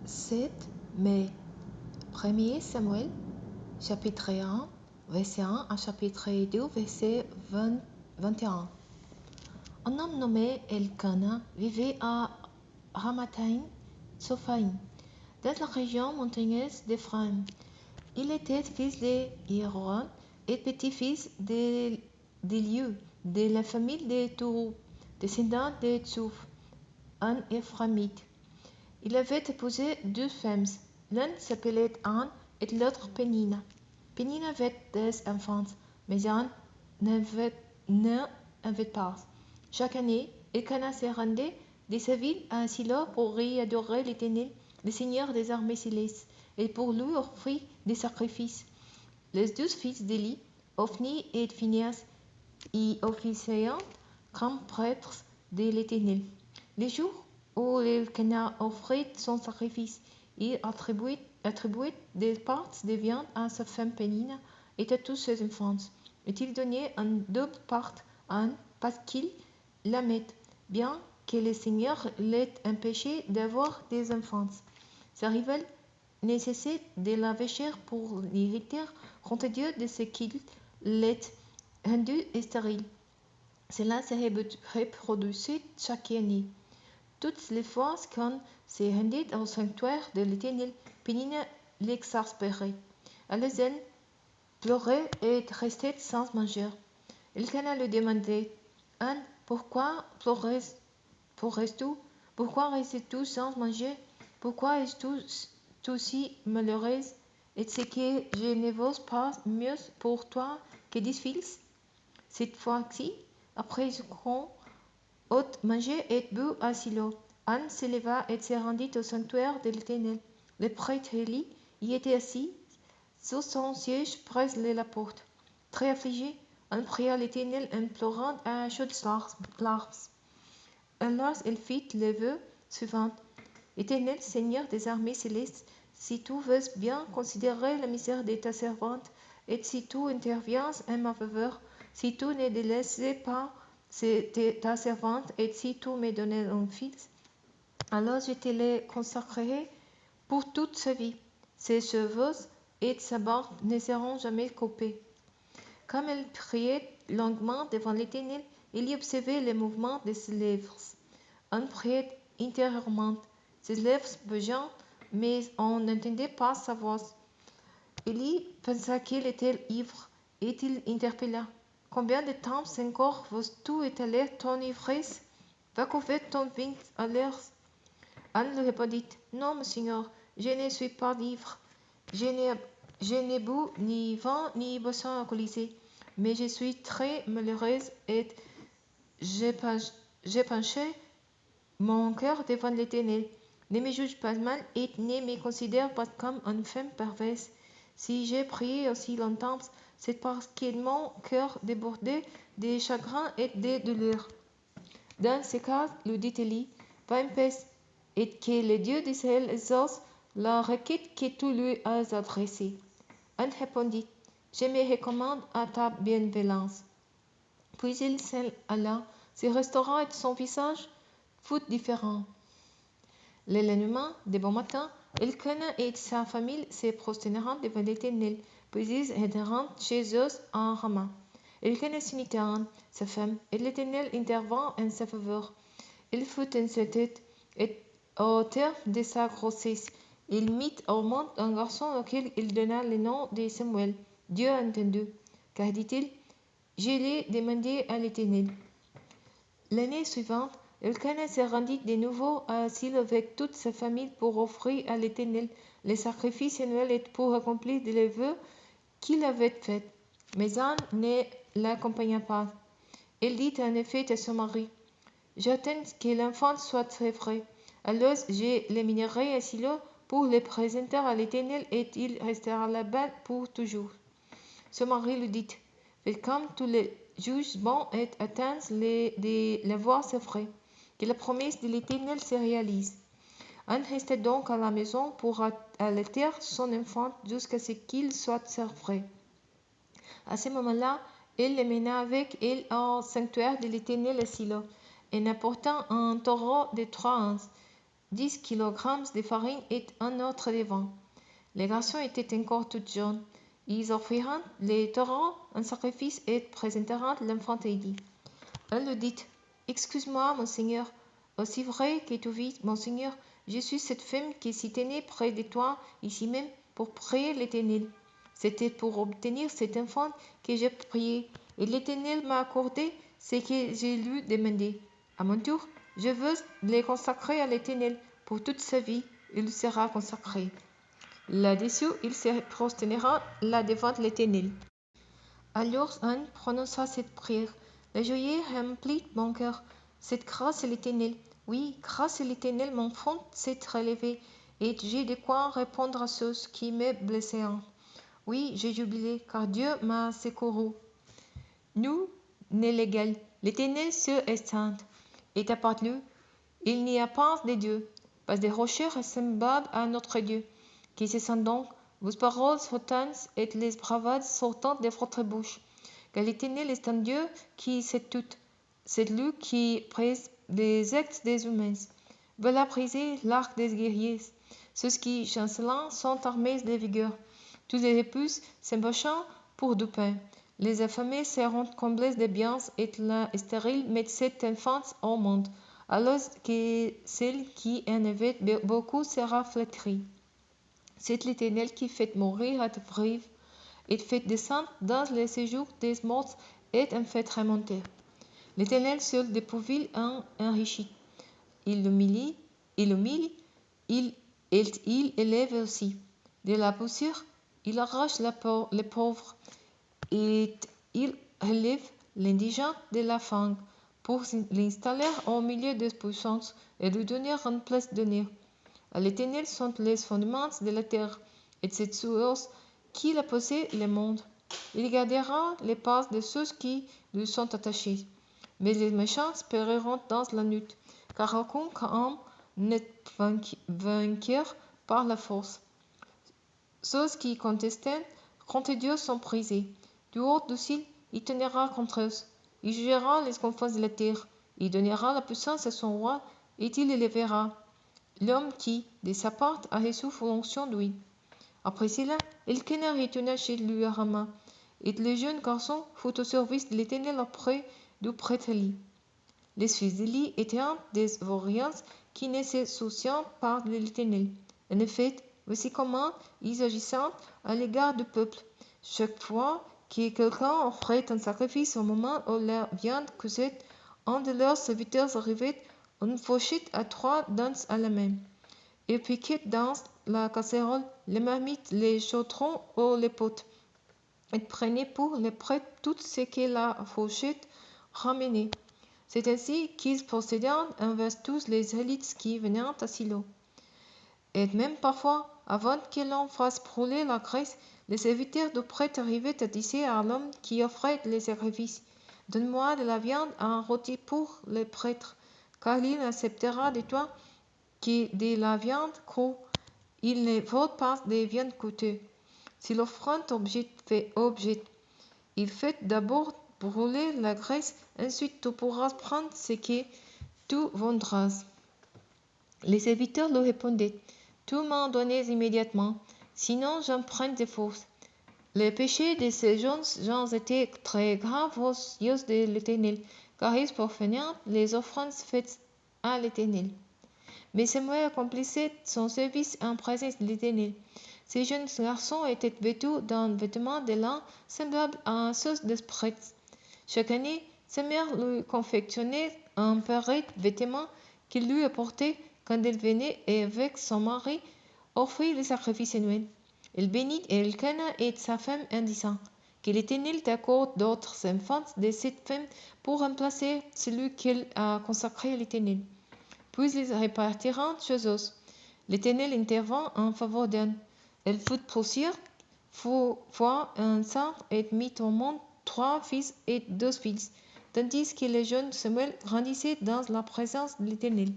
7 mai. 1er Samuel, chapitre 1, verset 1 à chapitre 2, verset 21. Un homme nommé Elkana vivait à Ramathaïm Sophaïm, dans la région montagneuse d'Éphraïm. Il était fils de Jéroham et petit-fils d'Éliu, de la famille de Tourou, descendant de Tsouf, un Éphraïmite. Il avait épousé 2 femmes. L'une s'appelait Anne et l'autre Pénina. Pénina avait des enfants, mais Anne n'avait pas. Chaque année, Elkana se rendait de sa ville à Silo pour y adorer l'Éternel, le Seigneur des armées célestes, et pour lui offrir des sacrifices. Les 12 fils d'Élie, Ophni et Phinehas, y officiaient comme prêtres de l'Éternel. Les jours où Elkana offrait son sacrifice, il attribuait des parties de viande à sa femme Pénina et à tous ses enfants. Et il donnait une double part à Anne parce qu'il l'aimait, bien que le Seigneur l'ait empêché d'avoir des enfants. Sa rivale ne cessait de la vécher pour l'irriter contre Dieu de ce qu'il l'ait rendu stérile. Cela se reproduisait chaque année. Toutes les fois qu'on se rendait au sanctuaire de l'Éternel, Pénina l'exaspérait. Alors elle pleurait et restait sans manger. Elkana lui demandait: Anne, pourquoi pleures-tu? Pourquoi restes-tu sans manger? Pourquoi es-tu si malheureuse? Est-ce que je ne vaux pas mieux pour toi que 10 fils? Cette fois-ci, après qu'on eut mangé et bu à Silo, Anne se leva et se rendit au sanctuaire de l'Éternel. Le prêtre Élie y était assis sur son siège près de la porte. Très affligé, Anne pria l'Éternel en pleurant à chaudes larmes. Alors elle fit le vœu suivant: Éternel, Seigneur des armées célestes, si tu veux bien considérer la misère de ta servante, et si tu interviens en ma faveur, si tu ne délaisses pas ta servante, et si tu me donnes un fils, alors je te le consacrerai pour toute sa vie. Ses cheveux et sa barbe ne seront jamais coupés. Comme elle priait longuement devant l'Éternel, il y observait le mouvement de ses lèvres. On priait intérieurement, ses lèvres bougeant, mais on n'entendait pas sa voix. Élie pensa qu'il était ivre, et il interpella: Combien de temps encore veux-tu étaler ton ivresse? Va couver ton vin à l'air. Anne lui répondit: Non, mon Seigneur, je ne suis pas ivre. Je n'ai bu ni vin ni boisson alcoolisée, mais je suis très malheureuse et j'ai penché mon cœur devant l'Éternel. Ne me juge pas mal et ne me considère pas comme une femme perverse. Si j'ai prié aussi longtemps, c'est parce que mon cœur débordait de chagrin et de douleur. Dans ce cas, lui dit Élie, va en paix, et que le Dieu d'Israël exauce la requête que tu lui as adressée. Anne répondit: Je me recommande à ta bienveillance. Puis il s'en alla, se restaura et son visage fut différent. Le lendemain, de bon matin, Elkana et sa famille se prosternèrent devant l'Éternel, puis ils rentrèrent chez eux en Rama. Elkana s'unit à Anne, sa femme, et l'Éternel intervint en sa faveur. Il fut insulté, et au terme de sa grossesse, il mit au monde un garçon auquel il donna le nom de Samuel. Dieu a entendu, car dit-il: Je l'ai demandé à l'Éternel. L'année suivante, Elkana se rendit de nouveau à Silo avec toute sa famille pour offrir à l'Éternel les sacrifices annuels et pour accomplir les vœux qu'il avait faits. Mais Anne ne l'accompagna pas. Elle dit en effet à son mari: J'attends que l'enfant soit très frais. Alors je l'amènerai à Silo pour le présenter à l'Éternel et il restera là-bas pour toujours. Son mari lui dit: Faites comme tous les juges bons et attends de la voir se frais, que la promesse de l'Éternel se réalise. Anne resta donc à la maison pour allaiter son enfant jusqu'à ce qu'il soit frais. À ce moment-là, elle l'amena avec elle au sanctuaire de l'Éternel à Silo, en apportant un taureau de 3 ans. 10 kilogrammes de farine et un autre de vin. Les garçons étaient encore tout jeunes. Ils offrirent les taureaux en sacrifice et présentèrent l'enfant et dit, elle lui dit, excuse-moi, monseigneur, aussi vrai que tu vis, monseigneur, je suis cette femme qui s'y tenait près de toi, ici même, pour prier l'Éternel. C'était pour obtenir cet enfant que j'ai prié, et l'Éternel m'a accordé ce que je lui demandé. À mon tour, je veux le consacrer à l'Éternel. Pour toute sa vie, il sera consacré. Là-dessus, il se prosternera là devant l'Éternel. Alors Anne prononça cette prière. La joie remplit mon cœur. Cette grâce à l'Éternel. Oui, grâce à l'Éternel, mon front s'est relevé, et j'ai de quoi répondre à ceux qui me blessaient. Oui, j'ai jubilé, car Dieu m'a secouru. Nous, n'est l'égal, l'Éternel seul est saint. Et à part lui, il n'y a pas de Dieu, pas de rocher semblable à notre Dieu. Qui se sent donc vos paroles hautaines et les bravades sortant de votre bouche. Car l'Éternel est un Dieu qui sait tout. C'est lui qui prise les actes des humains. Voilà briser l'arc des guerriers. Ceux qui chancelent sont armés de vigueur. Tous les époux s'embauchant pour du pain. Les affamés seront comblés de biens et la stérile met cet enfant au monde, alors que celle qui en avait beaucoup sera flatterie. C'est l'Éternel qui fait mourir à vivre et fait descendre dans les séjours des morts et en fait remonter. L'Éternel seul dépourvu en enrichit. Il humilie, il élève aussi. De la poussière, il arrache les pauvres, et il relève l'indigent de la faim, pour l'installer au milieu des puissances et lui donner une place d'honneur. À l'Éternel sont les fondements de la terre, et c'est sous eux qu'il a posé le monde. Il gardera les pas de ceux qui lui sont attachés. Mais les méchants périront dans la nuit, car aucun homme n'est vainqueur par la force. Ceux qui contestent contre Dieu sont brisés. Du haut du ciel, il tiendra contre eux. Il jugera les confins de la terre. Il donnera la puissance à son roi, et il élèvera l'homme qui, de sa part, a reçu fonction d'huile. Après cela, Elkanah retourna chez lui à Rama, et le jeune garçon fut au service de l'Éternel auprès du prêtre Élie. Les fils d'Élie étaient des vauriens qui ne se souciaient pas de l'Éternel. En effet, voici comment ils agissaient à l'égard du peuple. Chaque fois que quelqu'un offrait un sacrifice au moment où la viande cuisait, un de leurs serviteurs arrivait une fourchette à 3 dents à la main. Il piquait dans la casserole, les marmites, les chaudrons ou les potes, et prenait pour le prêtre tout ce que la fourchette ramenait. C'est ainsi qu'ils procédaient envers tous les élites qui venaient à Silo. Et même parfois, avant que l'on fasse brûler la graisse, les serviteurs du prêtre arrivaient à dire à l'homme qui offrait les sacrifices, « Donne-moi de la viande en rôti pour le prêtre, car il acceptera de toi que de la viande crue. Il ne vaut pas de viande coûteuse. Si l'offrande objecte, il fait d'abord brûler la graisse, ensuite tu pourras prendre ce que tu vendras. » Les serviteurs lui répondaient, « Tu m'en donnes immédiatement, sinon j'en prends de force. » Les péchés de ces jeunes gens étaient très graves aux yeux de l'Éternel, car ils profanaient les offrandes faites à l'Éternel. Mais Samuel accomplissait son service en présence de l'Éternel. Ces jeunes garçons étaient vêtus d'un vêtement de lin semblable à ceux des prêtres. Chaque année, sa mère lui confectionnait un pareil vêtement qu'il lui apportait quand elle venait et avec son mari offrit le sacrifice annuel. Elle bénit Elkanah et sa femme en disant, « Que l'Éternel t'accorde d'autres enfants de cette femme pour remplacer celui qu'elle a consacré à l'Éternel. » Puis ils repartirent chez eux. L'Éternel intervint en faveur d'Anne. Elle fut poussière, fut enceinte et mit au monde 3 fils et 2 filles, tandis que le jeune Samuel grandissait dans la présence de l'Éternel.